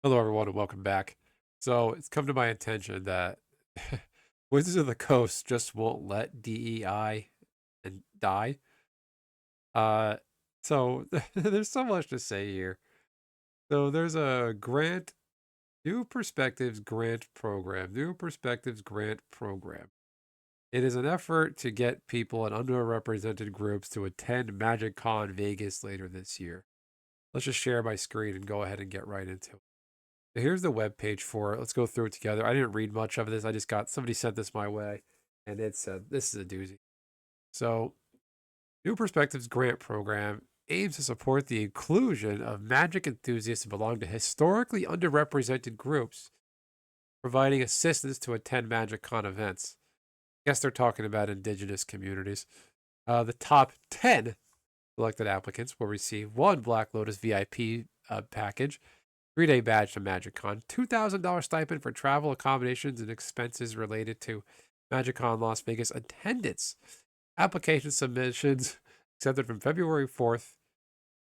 Hello, everyone, and welcome back. So it's come to my attention that Wizards of the Coast just won't let DEI and die. Uh, so there's so much to say here. So there's a grant, New Perspectives Grant Program, New Perspectives Grant Program. It is an effort to get people in underrepresented groups to attend Magic Con Vegas later this year. Let's just share my screen and go ahead and get right into it. Here's the web page for it. Let's go through it together. I didn't read much of this. I just got somebody sent this my way, and it said this is a doozy. So, New Perspectives Grant Program aims to support the inclusion of magic enthusiasts who belong to historically underrepresented groups, providing assistance to attend Magic Con events. I guess they're talking about indigenous communities. The top 10 selected applicants will receive one Black Lotus VIP package, 3-day badge to MagicCon, $2,000 stipend for travel, accommodations, and expenses related to MagicCon Las Vegas attendance. Application submissions accepted from February 4th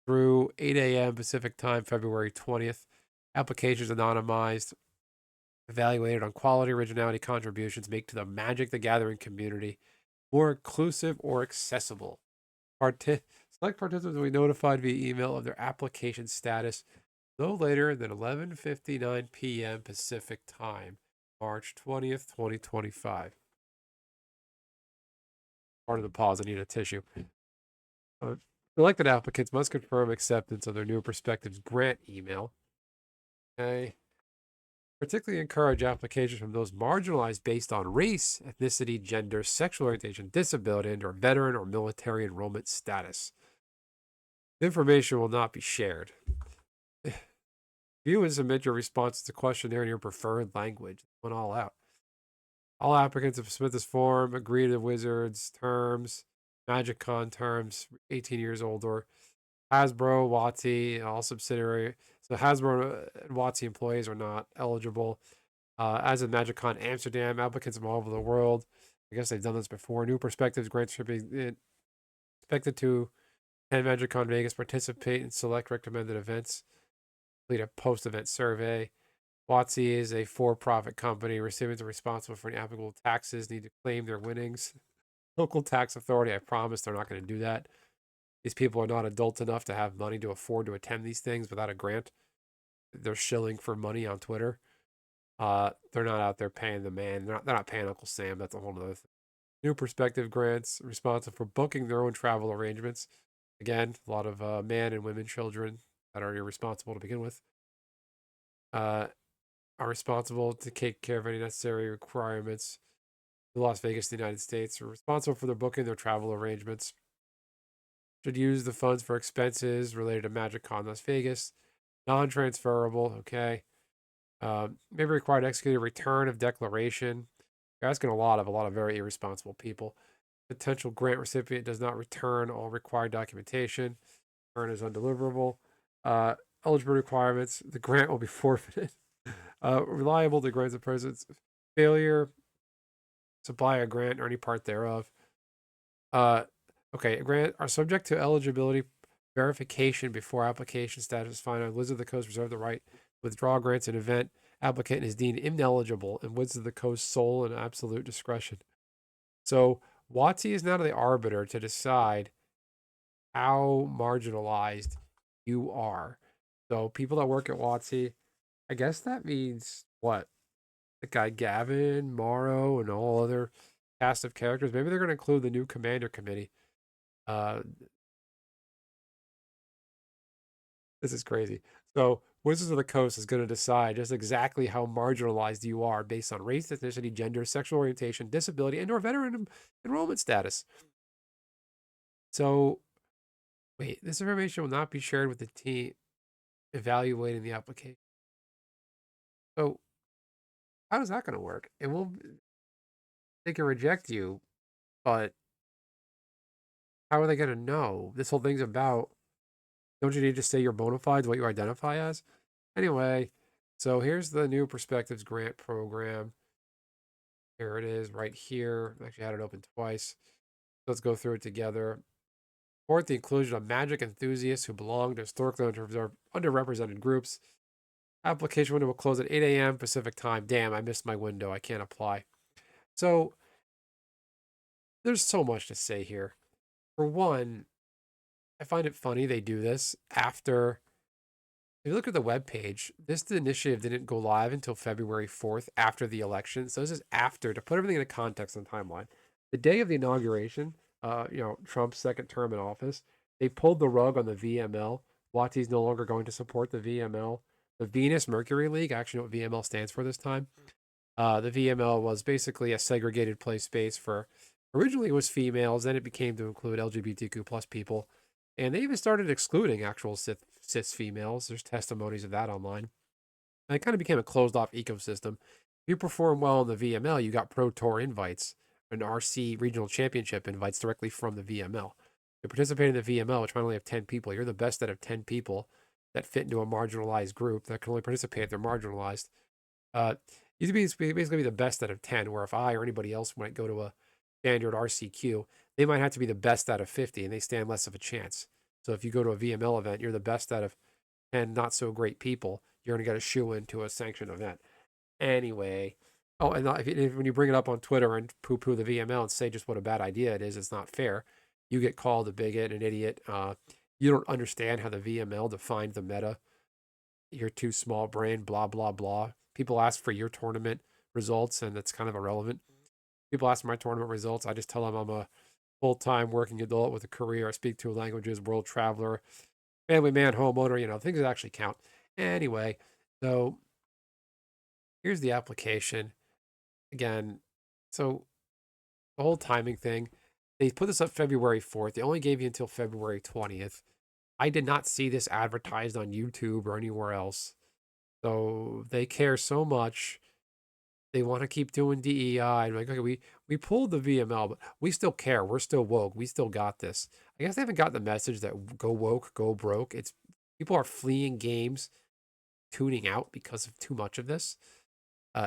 through 8 a.m. Pacific Time, February 20th. Applications anonymized, evaluated on quality, originality, contributions make to the Magic the Gathering community more inclusive or accessible. Select participants will be notified via email of their application status no later than 11:59 p.m. Pacific Time, March 20th, 2025. Part of the pause, I need a tissue. Uh, Selected applicants must confirm acceptance of their New Perspectives grant email. Okay. Particularly encourage applications from those marginalized based on race, ethnicity, gender, sexual orientation, disability, and or veteran or military enrollment status. Information will not be shared. View and submit your responses to questionnaire in your preferred language. Went all out. All applicants have submit this form, agree to the Wizards terms, MagicCon terms, 18 years old or Hasbro, WOTC, all subsidiary. So Hasbro and WOTC employees are not eligible. As of MagicCon Amsterdam, applicants from all over the world. I guess they've done this before. New Perspectives grants should be expected to attend MagicCon Vegas, participate in select recommended events, complete a post-event survey. WOTC is a for-profit company. Recipients are responsible for any applicable taxes, need to claim their winnings. Local tax authority, I promise they're not going to do that. These people are not adult enough to have money to afford to attend these things without a grant. They're shilling for money on Twitter. They're not out there paying the man. They're not paying Uncle Sam. That's a whole other thing. New Perspective grants responsible for booking their own travel arrangements. Again, a lot of men and women, children that are irresponsible to begin with. Are responsible to take care of any necessary requirements. The Las Vegas, the United States, are responsible for their booking, their travel arrangements. Should use the funds for expenses related to MagicCon Las Vegas. Non-transferable, okay. May be required to execute a return of declaration. You're asking a lot of very irresponsible people. Potential grant recipient does not return all required documentation. Return is undeliverable. Uh, Eligibility requirements. The grant will be forfeited. Reliable. The grants of presence. Failure. Supply a grant or any part thereof. Uh, okay. A grant are subject to eligibility verification before application status is final. Wizards of the Coast reserve the right to withdraw grants in event applicant is deemed ineligible and Wizards of the Coast sole and absolute discretion. So WotC is now the arbiter to decide how marginalized you are. So people that work at WotC, I guess that means what? The guy Gavin, Morrow, and all other cast of characters. Maybe they're going to include the new commander committee. Uh, this is crazy. So Wizards of the Coast is going to decide just exactly how marginalized you are based on race, ethnicity, gender, sexual orientation, disability, and/or veteran enrollment status. So, wait, this information will not be shared with the team evaluating the application. So, how is that going to work? It will. They can reject you, but how are they going to know? This whole thing's about. Don't you need to say your bona fides, what you identify as? Anyway, so here's the New Perspectives Grant Program. Here it is right here. I actually had it open twice. Let's go through it together. Support the inclusion of magic enthusiasts who belong to historically underrepresented groups. Application window will close at 8 a.m. Pacific time. Damn, I missed my window. I can't apply. So there's so much to say here. For one, I find it funny they do this after. If you look at the web page, this initiative didn't go live until February 4th after the election. So this is after, to put everything into context and timeline. The day of the inauguration, Trump's second term in office, they pulled the rug on the VML. WOTC is no longer going to support the VML. The Venus Mercury League, I actually know what VML stands for this time. The VML was basically a segregated play space for, originally it was females, then it became to include LGBTQ plus people. And they even started excluding actual cis females. There's testimonies of that online. And it kind of became a closed off ecosystem. If you perform well in the VML, you got Pro Tour invites and RC regional championship invites directly from the VML. You participate in the VML, which might only have 10 people. You're the best out of 10 people that fit into a marginalized group that can only participate if they're marginalized. You basically be the best out of 10, where if I or anybody else might go to a standard RCQ, they might have to be the best out of 50 and they stand less of a chance. So if you go to a VML event, you're the best out of 10 not so great people. You're going to get a shoe into a sanctioned event. Anyway, oh, and when you bring it up on Twitter and poo poo the VML and say just what a bad idea it is, it's not fair. You get called a bigot, an idiot. You don't understand how the VML defined the meta. You're too small brain, blah, blah, blah. People ask for your tournament results, and it's kind of irrelevant. People ask for my tournament results. I just tell them I'm a full-time working adult with a career. I speak two languages, world traveler, family man, homeowner, things that actually count. Anyway, so here's the application. Again, so the whole timing thing, they put this up February 4th. They only gave you until February 20th. I did not see this advertised on YouTube or anywhere else. So they care so much. They want to keep doing DEI. And like, okay, we pulled the VML, but we still care. We're still woke. We still got this. I guess they haven't got the message that go woke, go broke. It's people are fleeing games, tuning out because of too much of this.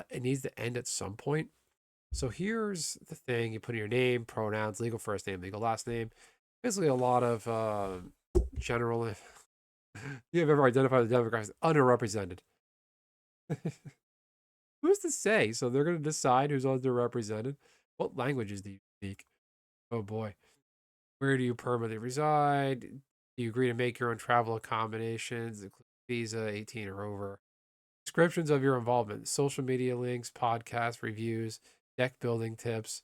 It needs to end at some point. So here's the thing: you put in your name, pronouns, legal first name, legal last name. Basically, a lot of general. You have ever identified the demographics underrepresented? Who's to say? So they're going to decide who's underrepresented. What languages do you speak? Oh boy. Where do you permanently reside? Do you agree to make your own travel accommodations, including visa, 18 or over? Descriptions of your involvement, social media links, podcast reviews, deck building tips.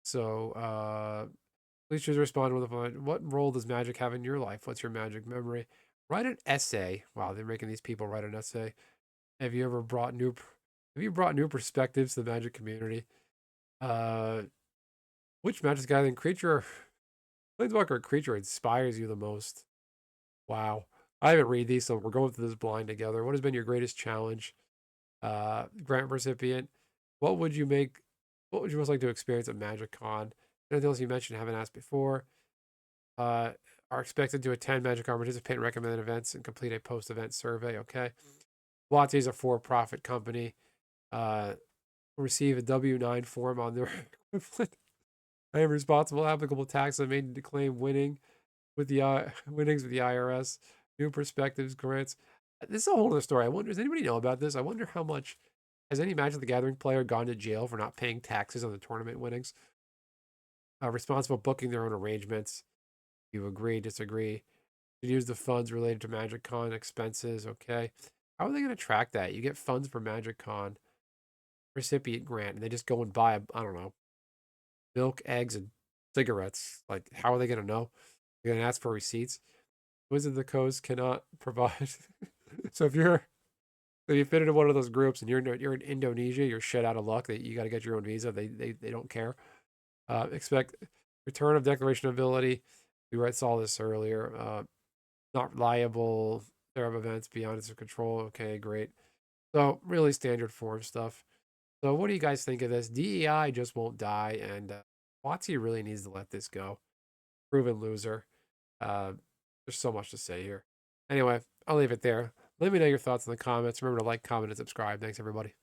So, please choose to respond with the following. What role does magic have in your life? What's your magic memory? Write an essay. Wow, they're making these people write an essay. Have you ever brought new perspectives to the magic community? Uh, which Magic the Gathering creature, planeswalker creature inspires you the most? Wow, I haven't read these, so we're going through this blind together. What has been your greatest challenge? Grant recipient. What would you make? What would you most like to experience at Magic Con? Anything else you mentioned haven't asked before? Uh, are expected to attend Magic Con, participate in recommended events, and complete a post-event survey. Okay. WOTC is a for-profit company. Receive a W-9 form on their equivalent. I am responsible applicable tax I made to claim with the winnings with the IRS. New perspectives grants. This is a whole other story. I wonder, does anybody know about this? I wonder how much has any Magic the Gathering player gone to jail for not paying taxes on the tournament winnings? Responsible booking their own arrangements. You agree, disagree? You use the funds related to Magic Con expenses. Okay. How are they going to track that? You get funds for Magic Con recipient grant, and they just go and buy, I don't know, milk, eggs, and cigarettes. Like, how are they going to know? They're going to ask for receipts. Wizards of the Coast cannot provide. So if you fit into one of those groups and you're in Indonesia, you're shit out of luck. That you got to get your own visa. They don't care. Expect return of declaration of ability. We read saw this earlier. Not liable. There have events beyond its control. Okay, great. So really standard form stuff. So what do you guys think of this? DEI just won't die, and WotC really needs to let this go. Proven loser. Uh, there's so much to say here. Anyway, I'll leave it there. Let me know your thoughts in the comments. Remember to like, comment, and subscribe. Thanks, everybody.